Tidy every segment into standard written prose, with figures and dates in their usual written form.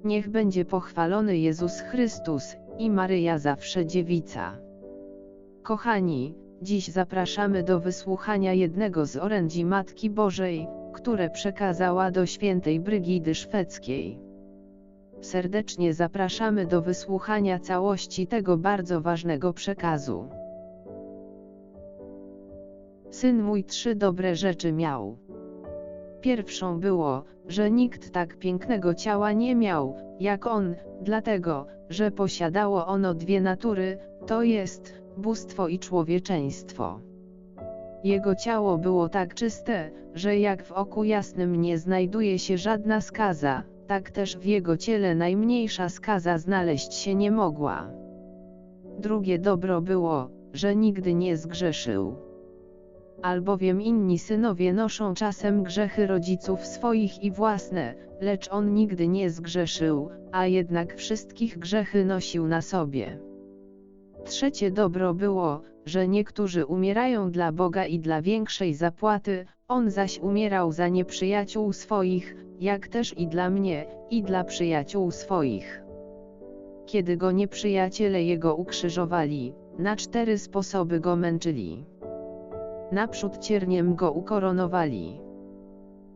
Niech będzie pochwalony Jezus Chrystus i Maryja zawsze dziewica. Kochani, dziś zapraszamy do wysłuchania jednego z orędzi Matki Bożej, które przekazała do świętej Brygidy Szwedzkiej. Serdecznie zapraszamy do wysłuchania całości tego bardzo ważnego przekazu. Syn mój 3 dobre rzeczy miał. Pierwszą było, że nikt tak pięknego ciała nie miał, jak on, dlatego, że posiadało ono 2 natury, to jest, bóstwo i człowieczeństwo. Jego ciało było tak czyste, że jak w oku jasnym nie znajduje się żadna skaza, tak też w jego ciele najmniejsza skaza znaleźć się nie mogła. Drugie dobro było, że nigdy nie zgrzeszył. Albowiem inni synowie noszą czasem grzechy rodziców swoich i własne, lecz on nigdy nie zgrzeszył, a jednak wszystkich grzechy nosił na sobie. Trzecie dobro było, że niektórzy umierają dla Boga i dla większej zapłaty, on zaś umierał za nieprzyjaciół swoich, jak też i dla mnie, i dla przyjaciół swoich. Kiedy go nieprzyjaciele jego ukrzyżowali, na 4 sposoby go męczyli. Naprzód cierniem go ukoronowali.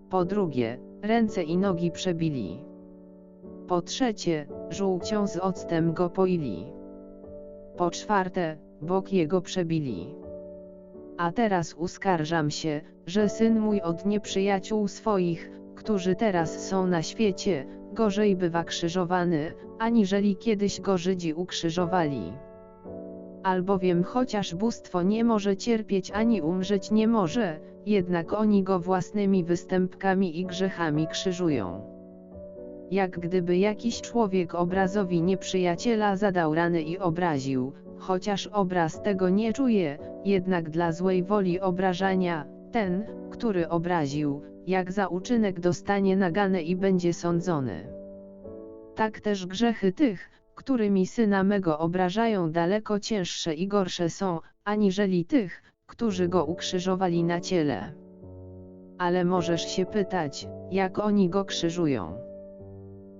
Po drugie, ręce i nogi przebili. Po trzecie, żółcią z octem go poili. Po czwarte, bok jego przebili. A teraz uskarżam się, że syn mój od nieprzyjaciół swoich, którzy teraz są na świecie, gorzej bywa krzyżowany, aniżeli kiedyś go Żydzi ukrzyżowali. Albowiem chociaż bóstwo nie może cierpieć ani umrzeć nie może, jednak oni go własnymi występkami i grzechami krzyżują. Jak gdyby jakiś człowiek obrazowi nieprzyjaciela zadał rany i obraził, chociaż obraz tego nie czuje, jednak dla złej woli obrażania, ten, który obraził, jak za uczynek dostanie naganę i będzie sądzony. Tak też grzechy tych, którymi syna mego obrażają, daleko cięższe i gorsze są, aniżeli tych, którzy go ukrzyżowali na ciele. Ale możesz się pytać, jak oni go krzyżują.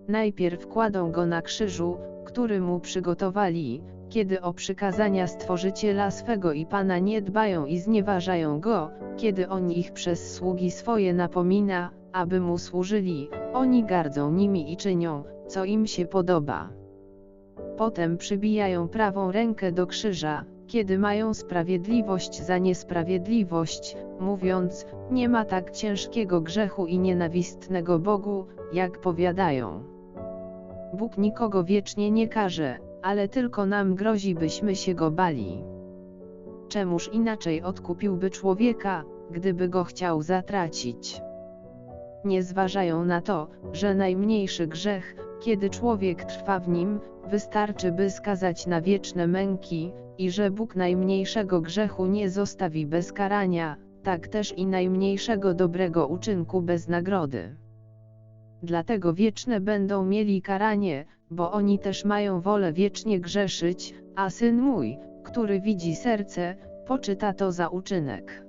Najpierw kładą go na krzyżu, który mu przygotowali, kiedy o przykazania Stworzyciela swego i Pana nie dbają i znieważają go, kiedy on ich przez sługi swoje napomina, aby mu służyli, oni gardzą nimi i czynią, co im się podoba. Potem przybijają prawą rękę do krzyża, kiedy mają sprawiedliwość za niesprawiedliwość, mówiąc, nie ma tak ciężkiego grzechu i nienawistnego Bogu, jak powiadają. Bóg nikogo wiecznie nie karze, ale tylko nam grozi, byśmy się go bali. Czemuż inaczej odkupiłby człowieka, gdyby go chciał zatracić? Nie zważają na to, że najmniejszy grzech, kiedy człowiek trwa w nim, wystarczy by skazać na wieczne męki, i że Bóg najmniejszego grzechu nie zostawi bez karania, tak też i najmniejszego dobrego uczynku bez nagrody. Dlatego wieczne będą mieli karanie, bo oni też mają wolę wiecznie grzeszyć, a Syn mój, który widzi serce, poczyta to za uczynek.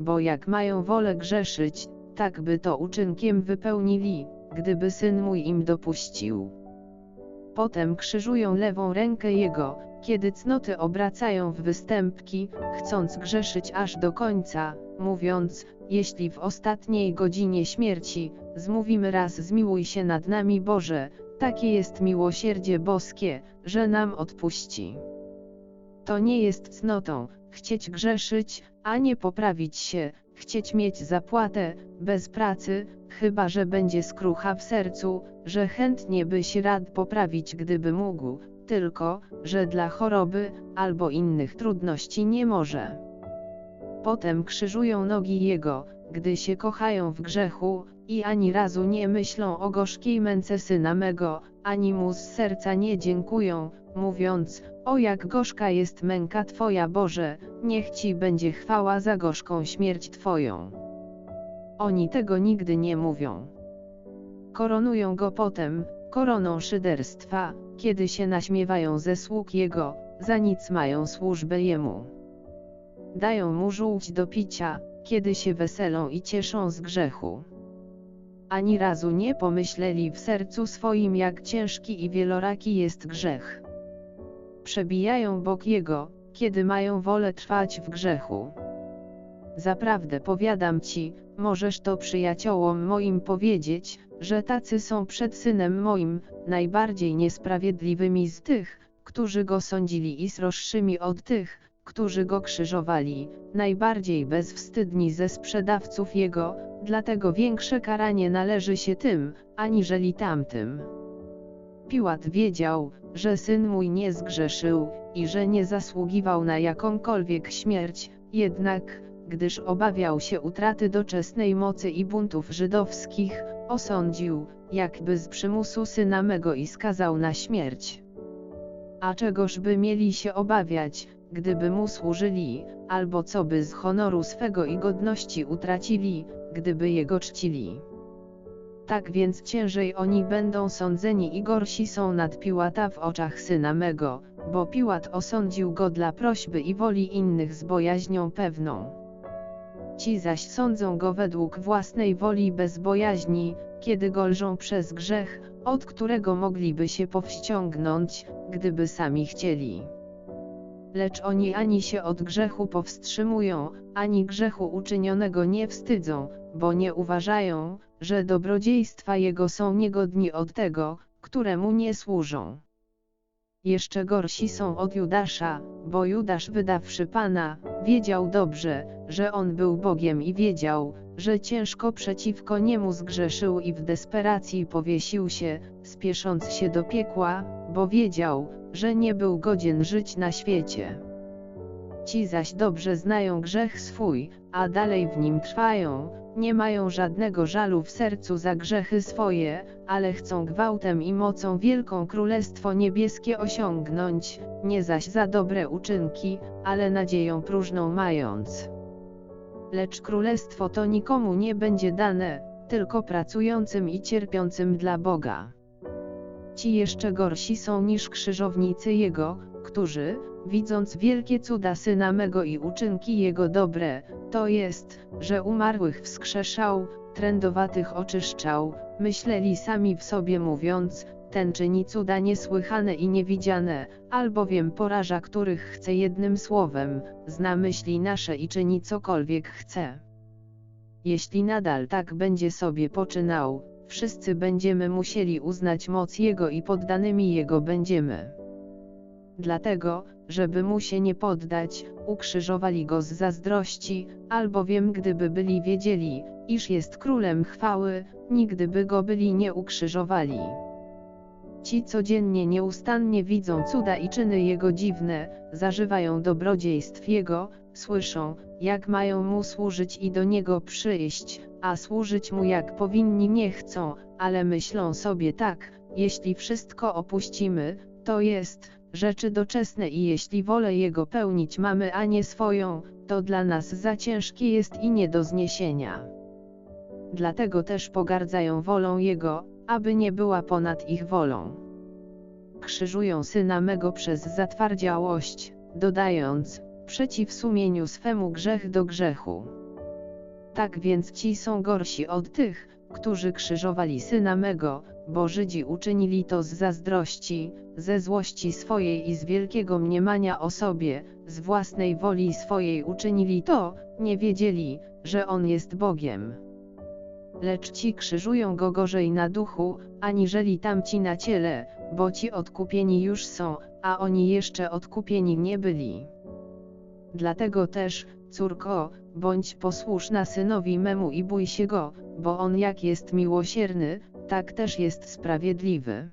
Bo jak mają wolę grzeszyć, tak by to uczynkiem wypełnili, gdyby Syn mój im dopuścił. Potem krzyżują lewą rękę Jego, kiedy cnoty obracają w występki, chcąc grzeszyć aż do końca, mówiąc, jeśli w ostatniej godzinie śmierci, zmówimy raz zmiłuj się nad nami Boże, takie jest miłosierdzie boskie, że nam odpuści. To nie jest cnotą, chcieć grzeszyć, a nie poprawić się, chcieć mieć zapłatę, bez pracy, chyba że będzie skrucha w sercu, że chętnie by się rad poprawić gdyby mógł, tylko, że dla choroby, albo innych trudności nie może. Potem krzyżują nogi Jego, gdy się kochają w grzechu, i ani razu nie myślą o gorzkiej męce Syna mego, ani Mu z serca nie dziękują, mówiąc, o jak gorzka jest męka Twoja Boże, niech Ci będzie chwała za gorzką śmierć Twoją. Oni tego nigdy nie mówią. Koronują Go potem, koroną szyderstwa, kiedy się naśmiewają ze sług Jego, za nic mają służbę Jemu. Dają Mu żółć do picia, kiedy się weselą i cieszą z grzechu. ani razu nie pomyśleli w sercu swoim, jak ciężki i wieloraki jest grzech. Przebijają bok Jego, kiedy mają wolę trwać w grzechu. Zaprawdę powiadam ci, możesz to przyjaciołom moim powiedzieć, że tacy są przed Synem moim, najbardziej niesprawiedliwymi z tych, którzy Go sądzili, i sroższymi od tych, którzy Go krzyżowali, najbardziej bezwstydni ze sprzedawców Jego, dlatego większe karanie należy się tym, aniżeli tamtym. Piłat wiedział, że Syn mój nie zgrzeszył, i że nie zasługiwał na jakąkolwiek śmierć, jednak, gdyż obawiał się utraty doczesnej mocy i buntów żydowskich, osądził, jakby z przymusu Syna mego, i skazał na śmierć. A czegoż by mieli się obawiać, gdyby Mu służyli, albo co by z honoru swego i godności utracili, gdyby Jego czcili? Tak więc ciężej oni będą sądzeni i gorsi są nad Piłata w oczach Syna mego, bo Piłat osądził Go dla prośby i woli innych z bojaźnią pewną. Ci zaś sądzą Go według własnej woli bez bojaźni, kiedy Go lżą przez grzech, od którego mogliby się powściągnąć, gdyby sami chcieli. Lecz oni ani się od grzechu powstrzymują, ani grzechu uczynionego nie wstydzą, bo nie uważają, że dobrodziejstwa Jego są niegodni od tego, któremu nie służą. Jeszcze gorsi są od Judasza, bo Judasz, wydawszy Pana, wiedział dobrze, że On był Bogiem, i wiedział, że ciężko przeciwko Niemu zgrzeszył, i w desperacji powiesił się, spiesząc się do piekła, bo wiedział, że nie był godzien żyć na świecie. Ci zaś dobrze znają grzech swój, a dalej w nim trwają, nie mają żadnego żalu w sercu za grzechy swoje, ale chcą gwałtem i mocą wielką Królestwo Niebieskie osiągnąć, nie zaś za dobre uczynki, ale nadzieją próżną mając. Lecz Królestwo to nikomu nie będzie dane, tylko pracującym i cierpiącym dla Boga. Ci jeszcze gorsi są niż krzyżownicy Jego, którzy, widząc wielkie cuda Syna mego i uczynki Jego dobre, to jest, że umarłych wskrzeszał, trędowatych oczyszczał, myśleli sami w sobie mówiąc, ten czyni cuda niesłychane i niewidziane, albowiem poraża których chce, jednym słowem, zna myśli nasze i czyni cokolwiek chce. Jeśli nadal tak będzie sobie poczynał, wszyscy będziemy musieli uznać moc Jego i poddanymi Jego będziemy. Dlatego, żeby Mu się nie poddać, ukrzyżowali Go z zazdrości, albowiem gdyby byli wiedzieli, iż jest Królem chwały, nigdy by Go byli nie ukrzyżowali. Ci codziennie nieustannie widzą cuda i czyny Jego dziwne, zażywają dobrodziejstw Jego, słyszą, jak mają Mu służyć i do Niego przyjść, a służyć Mu jak powinni nie chcą, ale myślą sobie tak, jeśli wszystko opuścimy, to jest, rzeczy doczesne, i jeśli wolę Jego pełnić mamy, a nie swoją, to dla nas za ciężkie jest i nie do zniesienia. Dlatego też pogardzają wolą Jego, aby nie była ponad ich wolą. Krzyżują Syna mego przez zatwardziałość, dodając, przeciw sumieniu swemu grzech do grzechu. Tak więc ci są gorsi od tych, którzy krzyżowali Syna mego, bo Żydzi uczynili to z zazdrości, ze złości swojej i z wielkiego mniemania o sobie, z własnej woli swojej uczynili to, nie wiedzieli, że On jest Bogiem. Lecz ci krzyżują Go gorzej na duchu, aniżeli tamci na ciele, bo ci odkupieni już są, a oni jeszcze odkupieni nie byli. Dlatego też, córko, bądź posłuszna Synowi memu i bój się Go, bo On jak jest miłosierny, tak też jest sprawiedliwy.